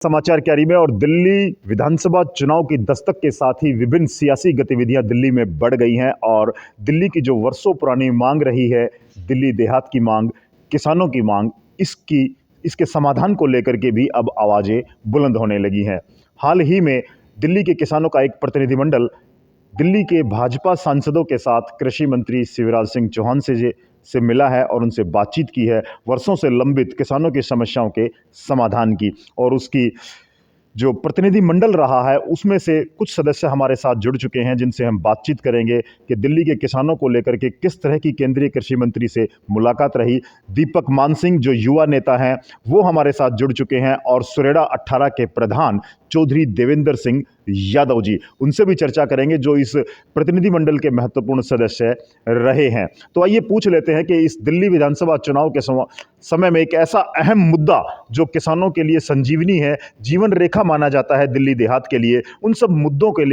समाचार क्यारी में। और दिल्ली विधानसभा चुनाव की दस्तक के साथ ही विभिन्न सियासी गतिविधियां दिल्ली में बढ़ गई हैं और दिल्ली की जो वर्षों पुरानी मांग रही है, दिल्ली देहात की मांग, किसानों की मांग, इसके समाधान को लेकर के भी अब आवाजें बुलंद होने लगी हैं। हाल ही में दिल्ली के किसानों का एक प्रतिनिधिमंडल दिल्ली के भाजपा सांसदों के साथ कृषि मंत्री शिवराज सिंह चौहान से मिला है और उनसे बातचीत की है, वर्षों से लंबित किसानों की समस्याओं के समाधान की। और उसकी जो प्रतिनिधि मंडल रहा है उसमें से कुछ सदस्य हमारे साथ जुड़ चुके हैं जिनसे हम बातचीत करेंगे कि दिल्ली के किसानों को लेकर के किस तरह की केंद्रीय कृषि मंत्री से मुलाकात रही। दीपक मानसिंह जो युवा नेता हैं वो हमारे साथ जुड़ चुके हैं और सुरेड़ा 18 के प्रधान चौधरी देवेंद्र सिंह यादव जी, उनसे भी चर्चा करेंगे जो इस प्रतिनिधि मंडल के महत्वपूर्ण सदस्य रहे हैं। तो आइए पूछ लेते हैं कि इस दिल्ली विधानसभा चुनाव के समय में एक ऐसा अहम मुद्दा जो किसानों के लिए संजीवनी है, जीवन रेखा माना जाता है दिल्ली देहात के लिए, उन सब मुद्दों के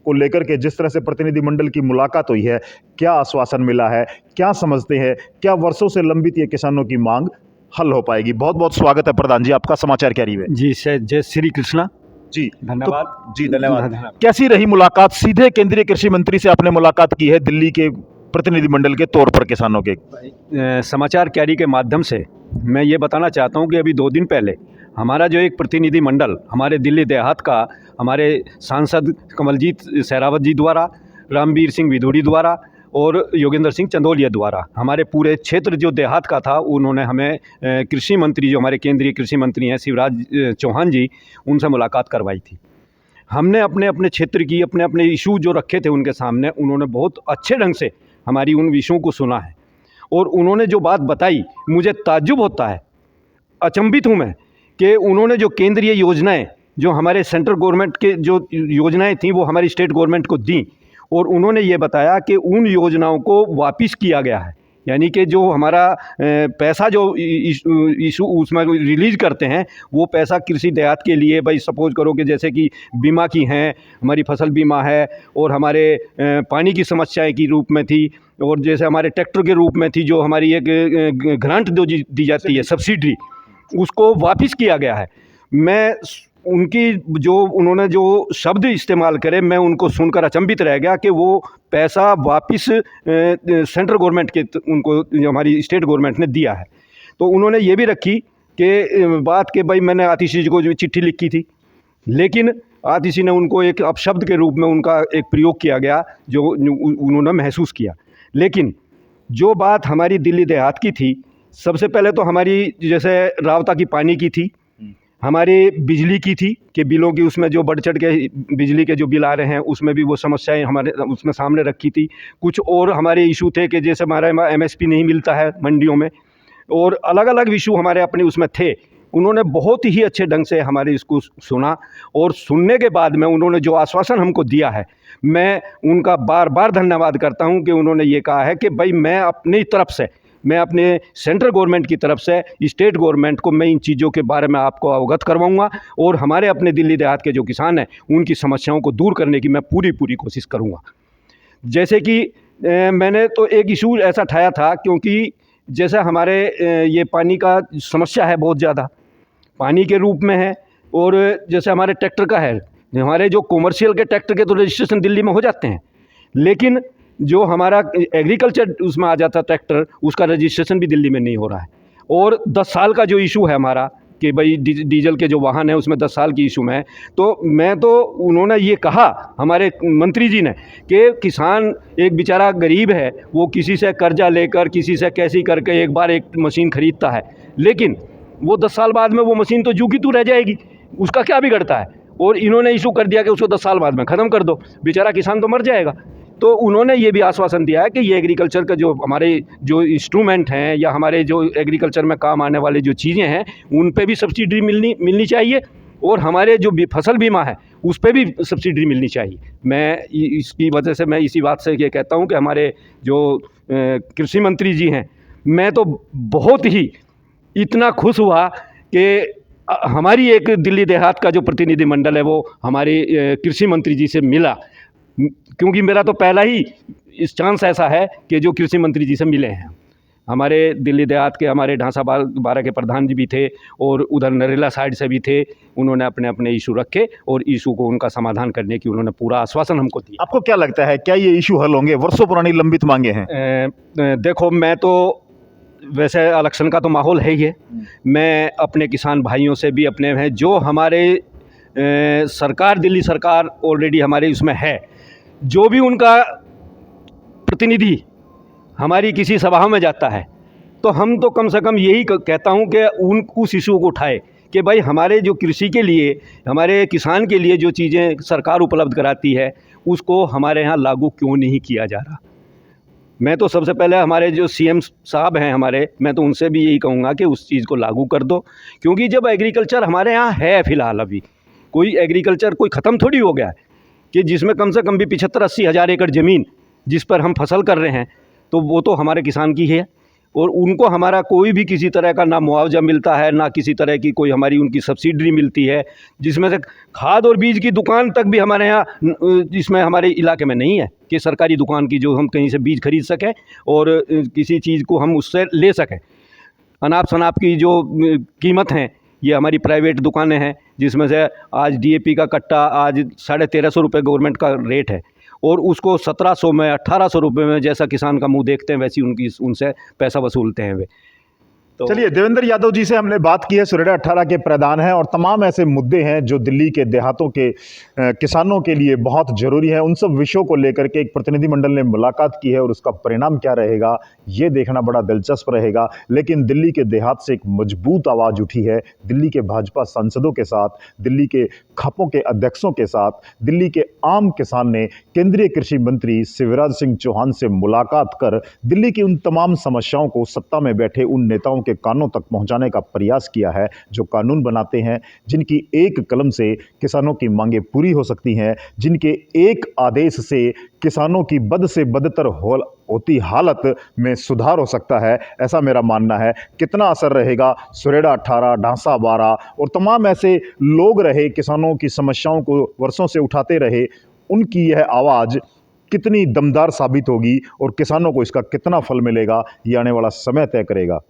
लेकर के जिस तरह से प्रतिनिधिमंडल की मुलाकात हुई है, क्या आश्वासन मिला है, क्या समझते हैं, क्या वर्षों से लंबित ये किसानों की मांग हल हो पाएगी। बहुत बहुत स्वागत है प्रधान जी आपका समाचार क्यारी में। जी जय श्री कृष्णा जी धन्यवाद। तो, जी धन्यवाद। कैसी रही मुलाकात? सीधे केंद्रीय कृषि मंत्री से आपने मुलाकात की है दिल्ली के प्रतिनिधिमंडल के तौर पर किसानों के। समाचार कैरी के माध्यम से मैं ये बताना चाहता हूँ कि अभी 2 दिन पहले हमारा जो एक प्रतिनिधि मंडल हमारे दिल्ली देहात का हमारे सांसद कमलजीत सहरावत जी द्वारा, रामवीर सिंह विधूड़ी द्वारा और योगेंद्र सिंह चंदौलिया द्वारा हमारे पूरे क्षेत्र जो देहात का था, उन्होंने हमें कृषि मंत्री जो हमारे केंद्रीय कृषि मंत्री हैं शिवराज चौहान जी, उनसे मुलाकात करवाई थी। हमने अपने अपने क्षेत्र की अपने अपने इशू जो रखे थे उनके सामने, उन्होंने बहुत अच्छे ढंग से हमारी उन विषयों को सुना है और उन्होंने जो बात बताई मुझे ताज्जुब होता है, अचंभित हूँ मैं कि उन्होंने जो केंद्रीय योजनाएं जो हमारे सेंट्रल गवर्नमेंट के जो योजनाएं थी वो हमारी स्टेट गवर्नमेंट को दी और उन्होंने ये बताया कि उन योजनाओं को वापस किया गया है, यानी कि जो हमारा पैसा जो इशू उसमें रिलीज करते हैं वो पैसा कृषि देहात के लिए, भाई सपोज करो कि जैसे कि बीमा की हैं, हमारी फसल बीमा है और हमारे पानी की समस्याएं की रूप में थी और जैसे हमारे ट्रैक्टर के रूप में थी जो हमारी एक ग्रांट जो दी जाती है सब्सिडी, उसको वापस किया गया है। मैं उनकी जो उन्होंने जो शब्द इस्तेमाल करे मैं उनको सुनकर अचंभित रह गया कि वो पैसा वापस सेंट्रल गवर्नमेंट के उनको जो हमारी स्टेट गवर्नमेंट ने दिया है। तो उन्होंने ये भी रखी कि बात कि भाई मैंने आतिशी जी को जो चिट्ठी लिखी थी, लेकिन आतिशी ने उनको एक अपशब्द के रूप में उनका एक प्रयोग किया गया जो उन्होंने महसूस किया। लेकिन जो बात हमारी दिल्ली देहात की थी, सबसे पहले तो हमारी जैसे रावता की पानी की थी, हमारे बिजली की थी कि बिलों की उसमें जो बढ़ चढ़ के बिजली के जो बिल आ रहे हैं उसमें भी वो समस्याएं हमारे उसमें सामने रखी थी। कुछ और हमारे इशू थे कि जैसे हमारा MSP नहीं मिलता है मंडियों में और अलग अलग इशू हमारे अपने उसमें थे। उन्होंने बहुत ही अच्छे ढंग से हमारे इसको सुना और सुनने के बाद में उन्होंने जो आश्वासन हमको दिया है, मैं उनका बार बार धन्यवाद करता हूं कि उन्होंने ये कहा है कि भाई मैं अपनी तरफ से, मैं अपने सेंट्रल गवर्नमेंट की तरफ से स्टेट गवर्नमेंट को मैं इन चीज़ों के बारे में आपको अवगत करवाऊंगा और हमारे अपने दिल्ली देहात के जो किसान हैं उनकी समस्याओं को दूर करने की मैं पूरी कोशिश करूंगा। जैसे कि मैंने तो एक इशू ऐसा उठाया था, क्योंकि जैसे हमारे ये पानी का समस्या है, बहुत ज़्यादा पानी के रूप में है और जैसे हमारे ट्रैक्टर का है, हमारे जो कॉमर्शियल के ट्रैक्टर के तो रजिस्ट्रेशन दिल्ली में हो जाते हैं, लेकिन जो हमारा एग्रीकल्चर उसमें आ जाता ट्रैक्टर, उसका रजिस्ट्रेशन भी दिल्ली में नहीं हो रहा है। और 10 साल का जो इशू है हमारा कि भाई डीजल के जो वाहन है उसमें 10 साल की इशू में है। तो उन्होंने ये कहा हमारे मंत्री जी ने कि किसान एक बेचारा गरीब है, वो किसी से कर्जा लेकर किसी से कैसी करके एक बार एक मशीन खरीदता है, लेकिन वो 10 साल बाद में वो मशीन तो जू की तू रह जाएगी, उसका क्या बिगड़ता है। और इन्होंने इशू कर दिया कि उसको 10 साल बाद में ख़त्म कर दो, बेचारा किसान तो मर जाएगा। तो उन्होंने ये भी आश्वासन दिया है कि ये एग्रीकल्चर का जो हमारे जो इंस्ट्रूमेंट हैं या हमारे जो एग्रीकल्चर में काम आने वाली जो चीज़ें हैं उन पे भी सब्सिडी मिलनी चाहिए और हमारे जो फसल बीमा है उस पे भी सब्सिडी मिलनी चाहिए। मैं इसकी वजह से मैं इसी बात से ये कहता हूँ कि हमारे जो कृषि मंत्री जी हैं, मैं तो बहुत ही इतना खुश हुआ कि हमारी एक दिल्ली देहात का जो प्रतिनिधि मंडल है वो हमारे कृषि मंत्री जी से मिला, क्योंकि मेरा तो पहला ही इस चांस ऐसा है कि जो कृषि मंत्री जी से मिले हैं। हमारे दिल्ली देहात के हमारे ढांसा बारह के प्रधान जी भी थे और उधर नरेला साइड से भी थे। उन्होंने अपने अपने इशू रखे और इशू को उनका समाधान करने की उन्होंने पूरा आश्वासन हमको दिया। आपको क्या लगता है, क्या ये इशू हल होंगे? वर्षों पुरानी लंबित मांगे हैं। देखो, मैं तो वैसे इलेक्शन का तो माहौल है ही है। मैं अपने किसान भाइयों से भी अपने हैं जो हमारे सरकार, दिल्ली सरकार ऑलरेडी हमारे उसमें है, जो भी उनका प्रतिनिधि हमारी किसी सभा में जाता है तो हम तो कम से कम यही कहता हूं कि उस इशू को उठाए कि भाई हमारे जो कृषि के लिए, हमारे किसान के लिए जो चीज़ें सरकार उपलब्ध कराती है उसको हमारे यहाँ लागू क्यों नहीं किया जा रहा। मैं तो सबसे पहले हमारे जो सीएम साहब हैं हमारे, मैं तो उनसे भी यही कहूँगा कि उस चीज़ को लागू कर दो, क्योंकि जब एग्रीकल्चर हमारे यहाँ है फ़िलहाल, अभी कोई एग्रीकल्चर कोई ख़त्म थोड़ी हो गया है कि जिसमें कम से कम भी 75-80 हज़ार एकड़ ज़मीन जिस पर हम फसल कर रहे हैं, तो वो तो हमारे किसान की है और उनको हमारा कोई भी किसी तरह का ना मुआवजा मिलता है, ना किसी तरह की कोई हमारी उनकी सब्सिडी मिलती है, जिसमें से खाद और बीज की दुकान तक भी हमारे यहाँ, जिसमें हमारे इलाके में नहीं है कि सरकारी दुकान की जो हम कहीं से बीज खरीद सकें और किसी चीज़ को हम उससे ले सकें। अनाप शनाप की जो कीमत हैं, ये हमारी प्राइवेट दुकानें हैं, जिसमें से आज डीएपी का कट्टा आज 1350 रुपये गवर्नमेंट का रेट है और उसको 1700 में 1800 रुपये में जैसा किसान का मुंह देखते हैं वैसी उनसे पैसा वसूलते हैं वे। तो चलिए, देवेंद्र यादव जी से हमने बात की है, सुरेडा 18 के प्रधान हैं और तमाम ऐसे मुद्दे हैं जो दिल्ली के देहातों के किसानों के लिए बहुत ज़रूरी है। उन सब विषयों को लेकर के एक प्रतिनिधिमंडल ने मुलाकात की है और उसका परिणाम क्या रहेगा ये देखना बड़ा दिलचस्प रहेगा। लेकिन दिल्ली के देहात से एक मजबूत आवाज़ उठी है। दिल्ली के भाजपा सांसदों के साथ, दिल्ली के खापों के अध्यक्षों के साथ, दिल्ली के आम किसान ने केंद्रीय कृषि मंत्री शिवराज सिंह चौहान से मुलाकात कर दिल्ली की उन तमाम समस्याओं को सत्ता में बैठे उन नेताओं के कानों तक पहुंचाने का प्रयास किया है जो कानून बनाते हैं, जिनकी एक कलम से किसानों की मांगें पूरी हो सकती हैं, जिनके एक आदेश से किसानों की बद से बदतर होती हालत में सुधार हो सकता है, ऐसा मेरा मानना है। कितना असर रहेगा सुरेडा 18, ढांसा 12 और तमाम ऐसे लोग रहे किसानों की समस्याओं को वर्षों से उठाते रहे, उनकी यह आवाज़ कितनी दमदार साबित होगी और किसानों को इसका कितना फल मिलेगा, ये आने वाला समय तय करेगा।